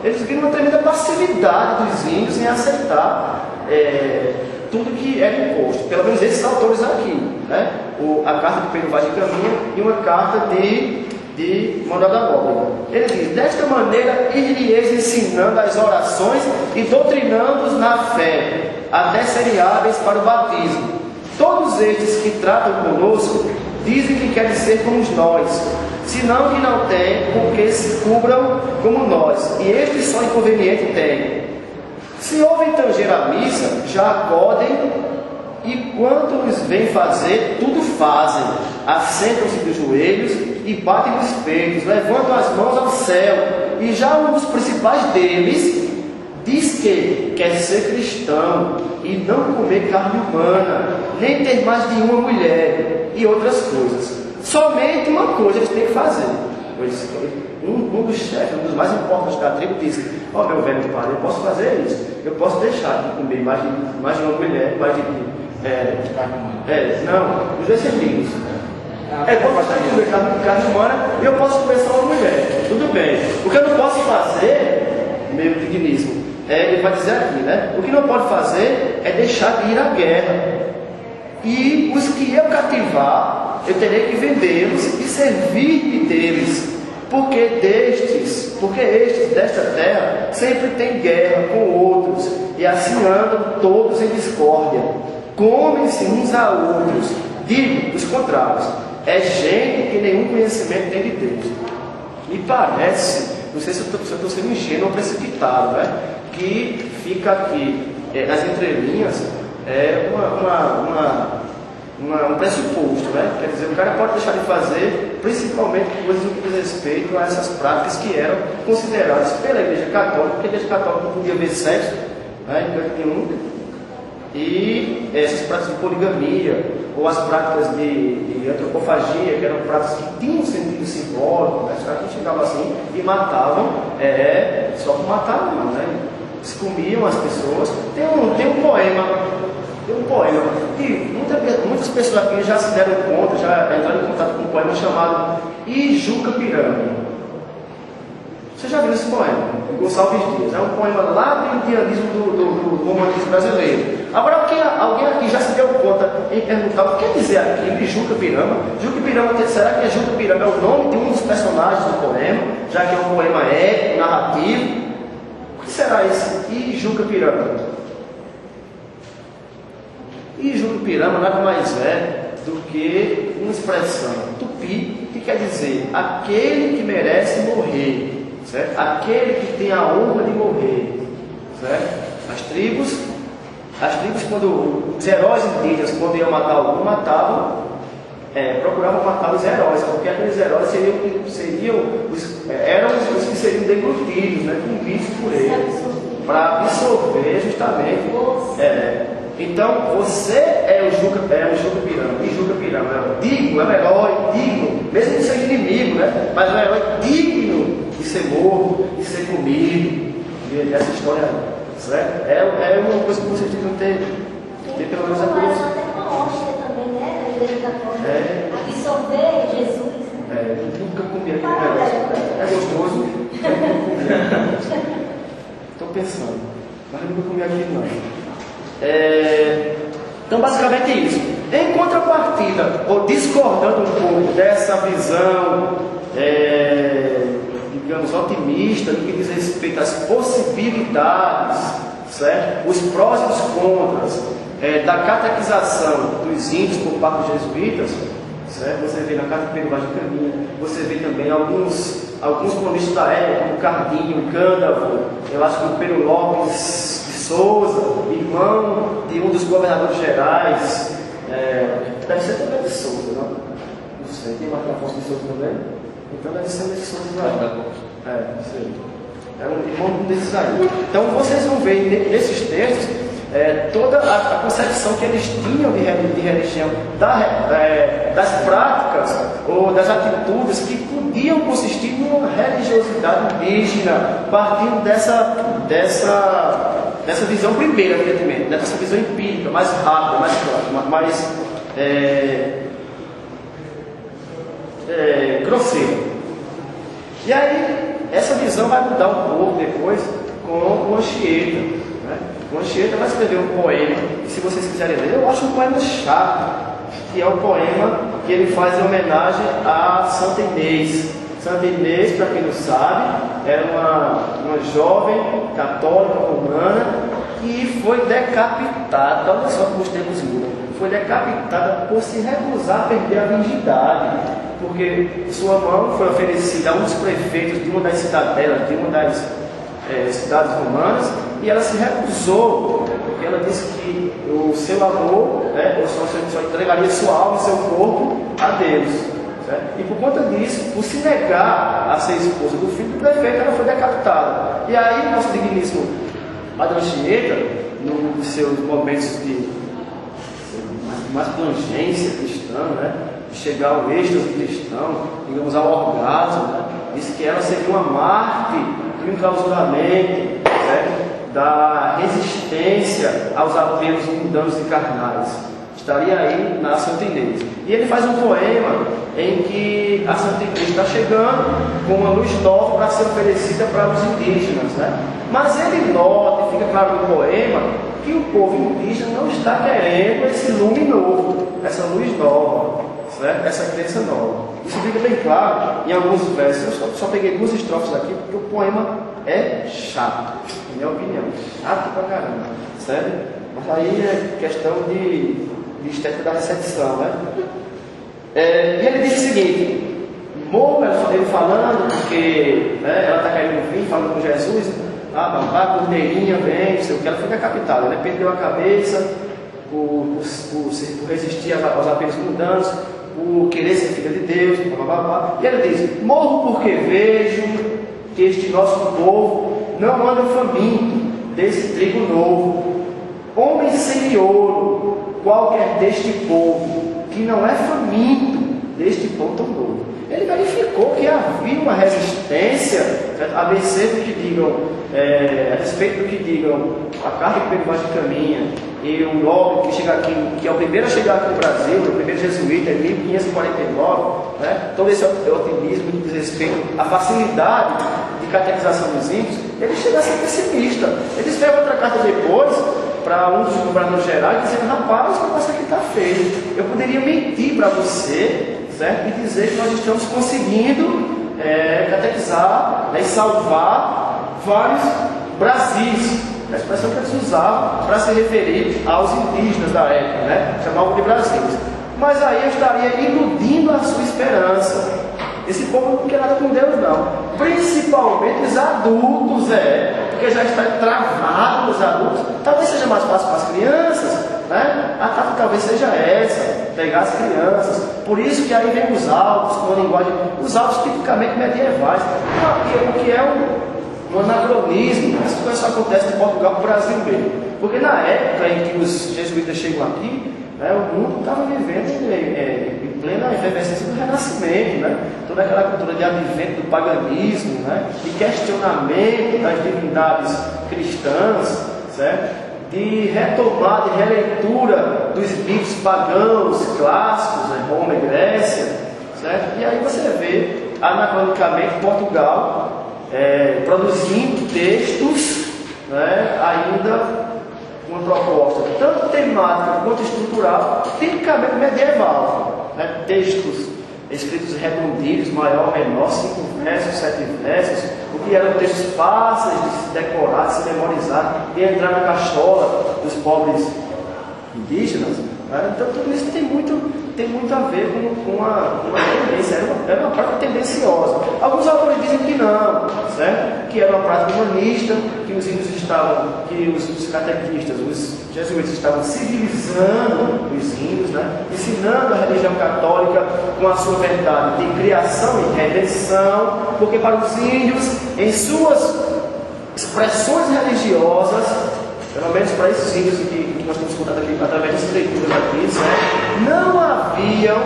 eles viram uma tremenda passividade dos índios em aceitar tudo que era imposto. Pelo menos esses autores aqui, né? A carta de Pedro Vaz de Caminha e uma carta de Manuel da Nóbrega. Ele diz: desta maneira iríeis ensinando as orações e doutrinando-os na fé, até serem hábeis para o batismo. Todos estes que tratam conosco dizem que querem ser como nós, senão que não têm com que se cubram como nós, e estes só inconveniente têm. Se ouvem tanger a missa, já acodem, e quanto os vêm fazer, tudo fazem. Assentam-se dos joelhos e batem nos peitos, levantam as mãos ao céu. E já um dos principais deles diz que quer ser cristão e não comer carne humana, nem ter mais de uma mulher e outras coisas. Somente uma coisa eles têm que fazer. Um dos chefes, um dos mais importantes da tribo, disse: ó, meu velho padre, eu posso fazer isso. Eu posso deixar de comer mais de uma mulher, mais de não, os descendentes. Eu posso comer carne humana e eu posso comer só uma mulher. Tudo bem. O que eu não posso fazer, meu digníssimo, ele vai dizer aqui, né? O que não pode fazer é deixar de ir à guerra. E os que eu cativar, eu terei que vendê-los e servir-me deles. Porque estes desta terra sempre têm guerra com outros, e assim andam todos em discórdia, comem-se uns a outros. Digo, os contrários, é gente que nenhum conhecimento tem de Deus. Me parece, não sei se eu estou sendo ingênuo ou precipitado, né? Que fica aqui, nas entrelinhas, um pressuposto, né? Quer dizer, o cara pode deixar de fazer, principalmente coisas no que diz respeito a essas práticas que eram consideradas pela Igreja Católica, porque a Igreja Católica não podia ver sexo, né, em canto nenhum, e essas práticas de poligamia, ou as práticas de antropofagia, que eram práticas que tinham um sentido simbólico, né? Os caras que chegavam assim e matavam, só por matar não, né? Eles comiam as pessoas. Tem um poema, e muitas pessoas aqui já se deram conta, já entraram em contato com um poema chamado Ijuca Pirâmide. Você já viu esse poema? Gonçalves Dias. É um poema lá do indianismo do romantismo brasileiro. Agora, alguém aqui já se deu conta em perguntar o que quer dizer aqui Ijuca Pirâmide? Ijuca Pirâmide, será que Ijuca Pirâmide é o nome de um dos personagens do poema, já que é um poema épico, narrativo? O que será esse Ijuca Pirâmide? Ijuca Pirâmide nada mais é do que uma expressão tupi, que quer dizer aquele que merece morrer, certo? Aquele que tem a honra de morrer, certo? As tribos, quando os heróis indígenas, quando iam matar algum, procuravam matar os heróis, porque aqueles heróis eram os que seriam deglutidos, né, comidos por eles, para absorver justamente. Então, você é o Juca Pirâmide. Juca Pirâmide é digno, é um herói digno, mesmo que seja inimigo, né? Mas é um herói digno de ser morto, de ser comido, essa história, certo? É uma coisa que vocês devem ter pelo menos a curiosidade. Até uma hóstia também, né? Na Igreja Católica. Absorver Jesus. Eu nunca comi aquele negócio. É gostoso? Estou pensando, mas eu nunca comi aquilo não. Então basicamente é isso. Em contrapartida, ou discordando um pouco dessa visão digamos otimista no que diz respeito às possibilidades, certo? Os prós e os contras da catequização dos índios por parte dos jesuítas, certo? Você vê na carta de Pedro Vaz de Caminha, você vê também alguns cronistas da época, como Cardinho, Cândavo, eu acho que o Pedro Lopes Souza, irmão de um dos governadores gerais, deve ser também de Souza, não? Não sei, tem Marco Afonso de Souza também? Então deve ser de Souza aí. Não sei. É um irmão desses aí. Então vocês vão ver nesses textos toda a concepção que eles tinham de religião, das práticas ou das atitudes que podiam consistir numa religiosidade indígena, partindo dessa visão primeira, evidentemente, dessa visão empírica, mais rápida, mais prática, mais grosseira. E aí, essa visão vai mudar um pouco depois com o Anchieta, né? O Anchieta vai escrever um poema, e se vocês quiserem ler, eu acho um poema chato, que é o poema que ele faz em homenagem a Santa Inês. Santa Inês, para quem não sabe, era uma jovem católica romana que foi decapitada, olha só como os tempos mudam, foi decapitada por se recusar a perder a virgindade, porque sua mão foi oferecida a um dos prefeitos de uma das citadelas, de uma das cidades romanas, e ela se recusou, porque ela disse que o seu amor, só entregaria sua alma e seu corpo a Deus. Certo? E por conta disso, por se negar a ser esposa do filho do prefeito, ela foi decapitada. E aí o nosso digníssimo Padre Anchieta, num dos seus momentos de mais plangência cristã, né? De chegar ao êxtase cristão, digamos ao orgasmo, né? Disse que ela seria uma mártir de um enclausuramento, da resistência aos apelos mundanos e carnais. Estaria aí na Santa Inês. E ele faz um poema em que a Santa Inês está chegando com uma luz nova para ser oferecida para os indígenas, né? Mas ele nota, e fica claro no poema, que o povo indígena não está querendo esse lume novo, essa luz nova, certo? Essa crença nova. Isso fica bem claro em alguns versos. Eu só peguei 2 estrofes aqui porque o poema é chato, na minha opinião, chato pra caramba, certo? Mas aí é questão de estética da recepção, né? E ele diz o seguinte: morro, ele falando, porque ela está querendo vir, falando com Jesus, cordeirinha, vem, não sei o que, ela foi decapitada, ela perdeu a cabeça por resistir aos apelos mundanos, por querer ser filha de Deus, e ele diz: morro porque vejo que este nosso povo não anda faminto desse trigo novo, homem sem ouro, qualquer deste povo, que não é faminto deste pão tão novo. Ele verificou que havia uma resistência, a mercê do que digam, a respeito do que digam a carta que Pedro Vaz de Caminha e o nobre que chega aqui, que é o primeiro a chegar aqui no Brasil, o primeiro jesuíta, em 1549, né? Todo esse otimismo diz respeito à facilidade de catequização dos índios. Ele chega a ser pessimista. Ele escreve outra carta depois para um dos governadores gerais, dizendo: rapaz, o negócio aqui está feio. Eu poderia mentir para você, certo? E dizer que nós estamos conseguindo catequizar, e salvar vários Brasis. A expressão que eles usavam para se referir aos indígenas da época, né? Chamavam de Brasis. Mas aí eu estaria iludindo a sua esperança. Esse povo não quer nada com Deus, não. Principalmente os adultos, porque já está travado os adultos. Talvez seja mais fácil para as crianças, né? A tática talvez seja essa, pegar as crianças. Por isso que aí vem os autos, com a linguagem, os autos tipicamente medievais. O que é um anacronismo. Essa coisa só acontece em Portugal e no Brasil mesmo. Porque na época em que os jesuítas chegam aqui, o mundo estava vivendo em plena efervescência do Renascimento, né? Toda aquela cultura de advento do paganismo, né? De questionamento das divindades cristãs, certo? De retomada e releitura dos mitos pagãos clássicos, né? Roma e Grécia, certo? E aí você vê, anacronicamente, Portugal produzindo textos, né? Ainda uma proposta tanto temática quanto estrutural, tipicamente medieval, né? Textos escritos redondilhos, maior, menor, 5 versos, 7 versos, o que eram textos fáceis de se decorar, de se memorizar e entrar na cachola dos pobres indígenas, né? Então tudo isso tem muito a ver com uma tendência, era uma prática tendenciosa. Alguns autores dizem que não, certo? Que era uma prática humanista, que os índios estavam, que os catequistas, os jesuítas estavam civilizando os índios, né? Ensinando a religião católica com a sua verdade de criação e redenção, porque para os índios, em suas expressões religiosas, pelo menos para esses índios que nós temos contato aqui através das leituras aqui, certo? Não haviam